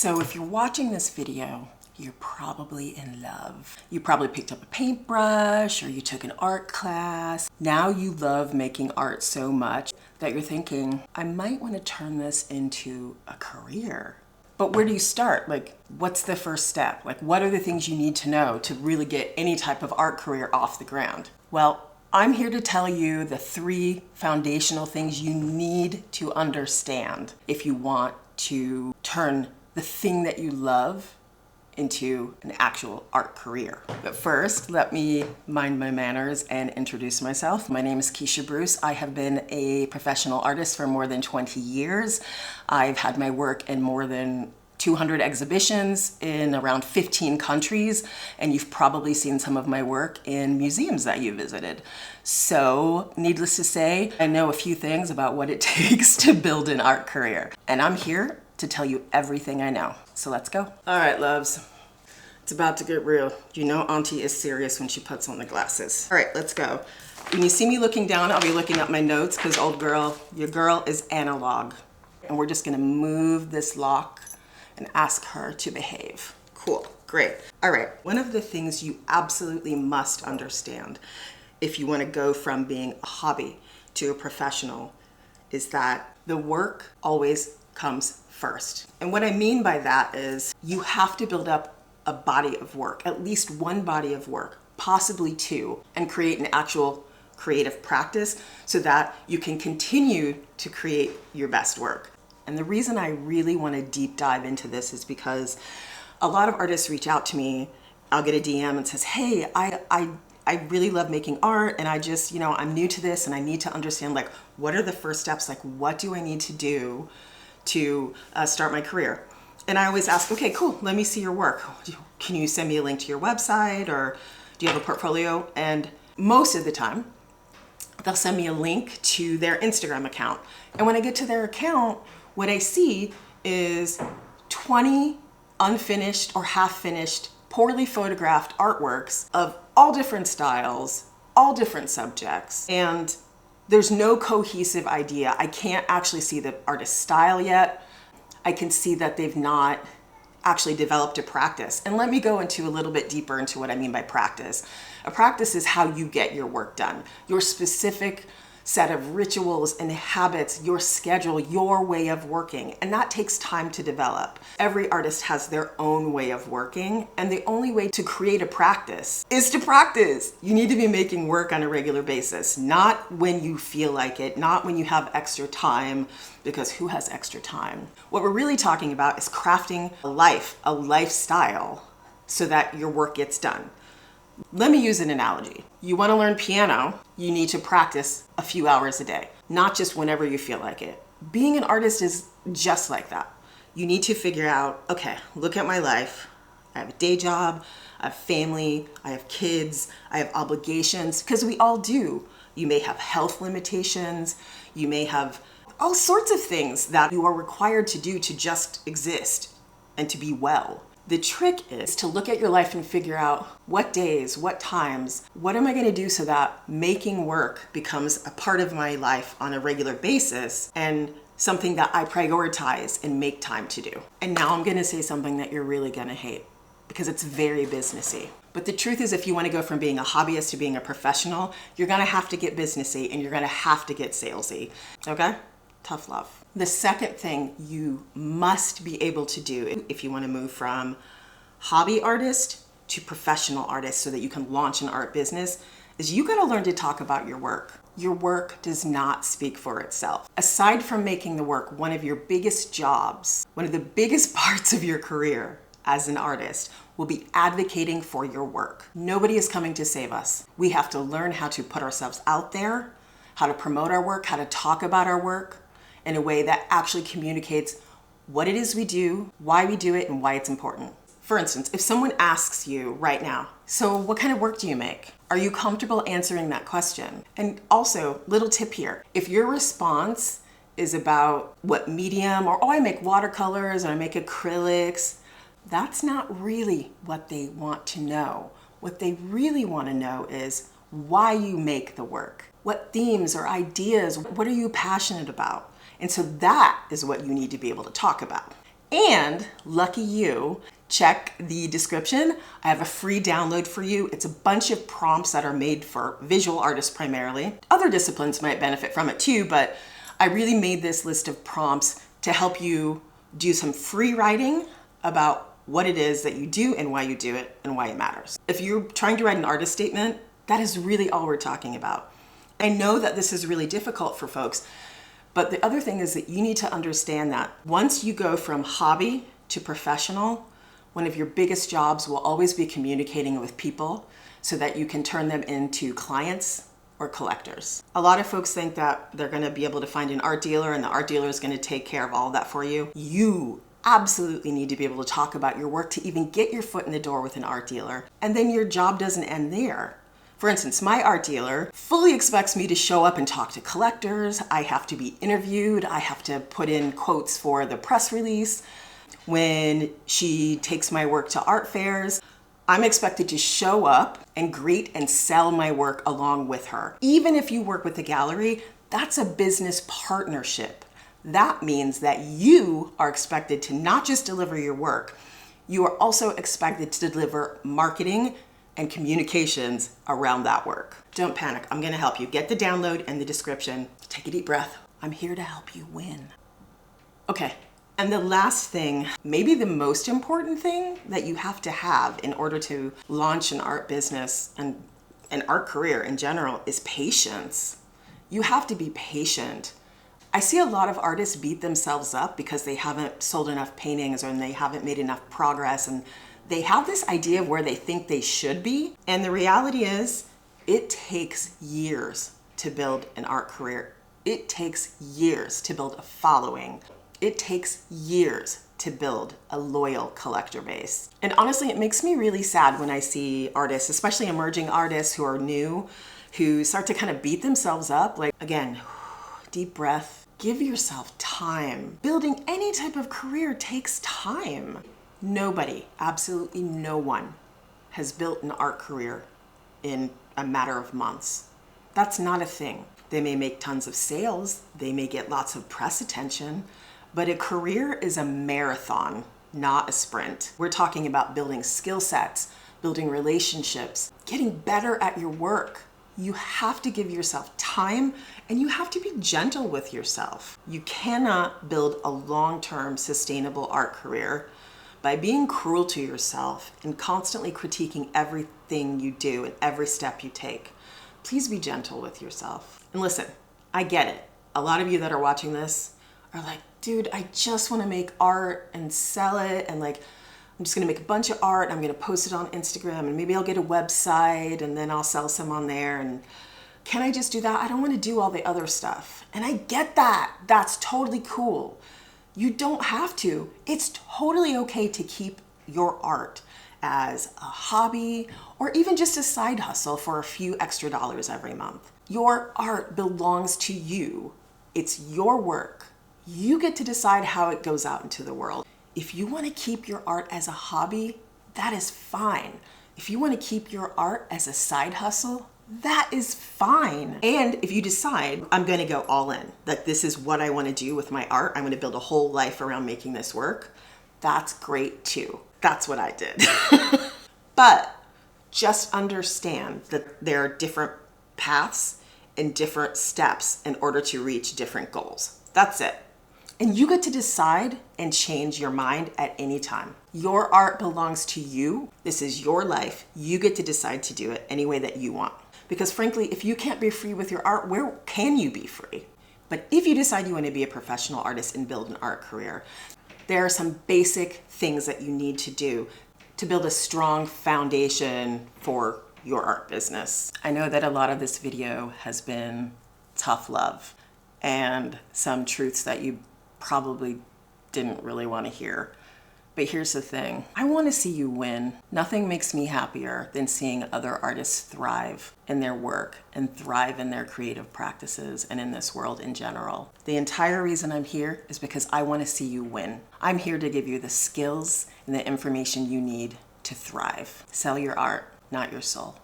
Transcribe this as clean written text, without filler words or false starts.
So if you're watching this video, you're probably in love. You probably picked up a paintbrush or you took an art class. Now you love making art so much that you're thinking, I might want to turn this into a career. But where do you start? Like, what's the first step? Like, what are the things you need to know to really get any type of art career off the ground? Well, I'm here to tell you the 3 foundational things you need to understand if you want to turn the thing that you love into an actual art career. But first, let me mind my manners and introduce myself. My name is Keisha Bruce. I have been a professional artist for more than 20 years. I've had my work in more than 200 exhibitions in around 15 countries, and you've probably seen some of my work in museums that you visited. So, needless to say, I know a few things about what it takes to build an art career, and I'm here to tell you everything I know. So let's go. All right, loves. It's about to get real. You know Auntie is serious when she puts on the glasses. All right, let's go. When you see me looking down, I'll be looking at my notes because old girl, your girl is analog. And we're just gonna move this lock and ask her to behave. Cool, great. All right, one of the things you absolutely must understand if you wanna go from being a hobby to a professional is that the work always comes first. And what I mean by that is you have to build up a body of work, at least one body of work, possibly 2, and create an actual creative practice so that you can continue to create your best work. And the reason I really want to deep dive into this is because a lot of artists reach out to me. I'll get a DM and says, hey, I really love making art and I just, I'm new to this and I need to understand like, what are the first steps? Like, what do I need to do to start my career? And I always ask, okay, cool, let me see your work. Can you send me a link to your website or do you have a portfolio? And most of the time, they'll send me a link to their Instagram account. And when I get to their account, what I see is 20 unfinished or half-finished, poorly photographed artworks of all different styles, all different subjects. And there's no cohesive idea. I can't actually see the artist's style yet. I can see that they've not actually developed a practice. And let me go into a little bit deeper into what I mean by practice. A practice is how you get your work done, your specific set of rituals and habits, your schedule, your way of working. And that takes time to develop. Every artist has their own way of working, and the only way to create a practice is to practice. You need to be making work on a regular basis, not when you feel like it, not when you have extra time, because who has extra time? What we're really talking about is crafting a life, a lifestyle, so that your work gets done. Let me use an analogy. You want to learn piano, you need to practice a few hours a day, not just whenever you feel like it. Being an artist is just like that. You need to figure out, okay, look at my life. I have a day job, I have family, I have kids, I have obligations, because we all do. You may have health limitations, you may have all sorts of things that you are required to do to just exist and to be well. The trick is to look at your life and figure out what days, what times, what am I going to do so that making work becomes a part of my life on a regular basis and something that I prioritize and make time to do. And now I'm going to say something that you're really going to hate because it's very businessy. But the truth is, if you want to go from being a hobbyist to being a professional, you're going to have to get businessy and you're going to have to get salesy. Okay? Tough love. The second thing you must be able to do if you want to move from hobby artist to professional artist so that you can launch an art business is you got to learn to talk about your work. Your work does not speak for itself. Aside from making the work one of your biggest jobs, one of the biggest parts of your career as an artist will be advocating for your work. Nobody is coming to save us. We have to learn how to put ourselves out there, how to promote our work, how to talk about our work in a way that actually communicates what it is we do, why we do it, and why it's important. For instance, if someone asks you right now, so what kind of work do you make? Are you comfortable answering that question? And also, little tip here, if your response is about what medium, or I make watercolors, or I make acrylics, that's not really what they want to know. What they really want to know is why you make the work. What themes or ideas, what are you passionate about? And so that is what you need to be able to talk about. And lucky you, check the description. I have a free download for you. It's a bunch of prompts that are made for visual artists primarily. Other disciplines might benefit from it too, but I really made this list of prompts to help you do some free writing about what it is that you do and why you do it and why it matters. If you're trying to write an artist statement, that is really all we're talking about. I know that this is really difficult for folks, but the other thing is that you need to understand that once you go from hobby to professional, one of your biggest jobs will always be communicating with people so that you can turn them into clients or collectors. A lot of folks think that they're going to be able to find an art dealer and the art dealer is going to take care of all of that for you. You absolutely need to be able to talk about your work to even get your foot in the door with an art dealer. And then your job doesn't end there. For instance, my art dealer fully expects me to show up and talk to collectors. I have to be interviewed. I have to put in quotes for the press release. When she takes my work to art fairs, I'm expected to show up and greet and sell my work along with her. Even if you work with a gallery, that's a business partnership. That means that you are expected to not just deliver your work, you are also expected to deliver marketing and communications around that work. Don't panic, I'm gonna help you. Get the download in the description. Take a deep breath. I'm here to help you win. Okay, and the last thing, maybe the most important thing that you have to have in order to launch an art business and an art career in general is patience. You have to be patient. I see a lot of artists beat themselves up because they haven't sold enough paintings or they haven't made enough progress, and they have this idea of where they think they should be. And the reality is, it takes years to build an art career. It takes years to build a following. It takes years to build a loyal collector base. And honestly, it makes me really sad when I see artists, especially emerging artists who are new, who start to kind of beat themselves up. Like, again, deep breath. Give yourself time. Building any type of career takes time. Nobody, absolutely no one, has built an art career in a matter of months. That's not a thing. They may make tons of sales, they may get lots of press attention, but a career is a marathon, not a sprint. We're talking about building skill sets, building relationships, getting better at your work. You have to give yourself time and you have to be gentle with yourself. You cannot build a long-term sustainable art career by being cruel to yourself and constantly critiquing everything you do and every step you take. Please be gentle with yourself. And listen, I get it. A lot of you that are watching this are like, dude, I just want to make art and sell it, and like, I'm just gonna make a bunch of art, I'm gonna post it on Instagram, and maybe I'll get a website and then I'll sell some on there, and can I just do that? I don't want to do all the other stuff. And I get that. That's totally cool. You don't have to. It's totally okay to keep your art as a hobby or even just a side hustle for a few extra dollars every month. Your art belongs to you. It's your work. You get to decide how it goes out into the world. If you want to keep your art as a hobby, that is fine. If you want to keep your art as a side hustle, that is fine. And if you decide, I'm going to go all in, that this is what I want to do with my art, I'm going to build a whole life around making this work, that's great too. That's what I did. But just understand that there are different paths and different steps in order to reach different goals. That's it. And you get to decide and change your mind at any time. Your art belongs to you. This is your life. You get to decide to do it any way that you want. Because frankly, if you can't be free with your art, where can you be free? But if you decide you want to be a professional artist and build an art career, there are some basic things that you need to do to build a strong foundation for your art business. I know that a lot of this video has been tough love and some truths that you probably didn't really want to hear. But here's the thing, I want to see you win. Nothing makes me happier than seeing other artists thrive in their work and thrive in their creative practices and in this world in general. The entire reason I'm here is because I want to see you win. I'm here to give you the skills and the information you need to thrive. Sell your art, not your soul.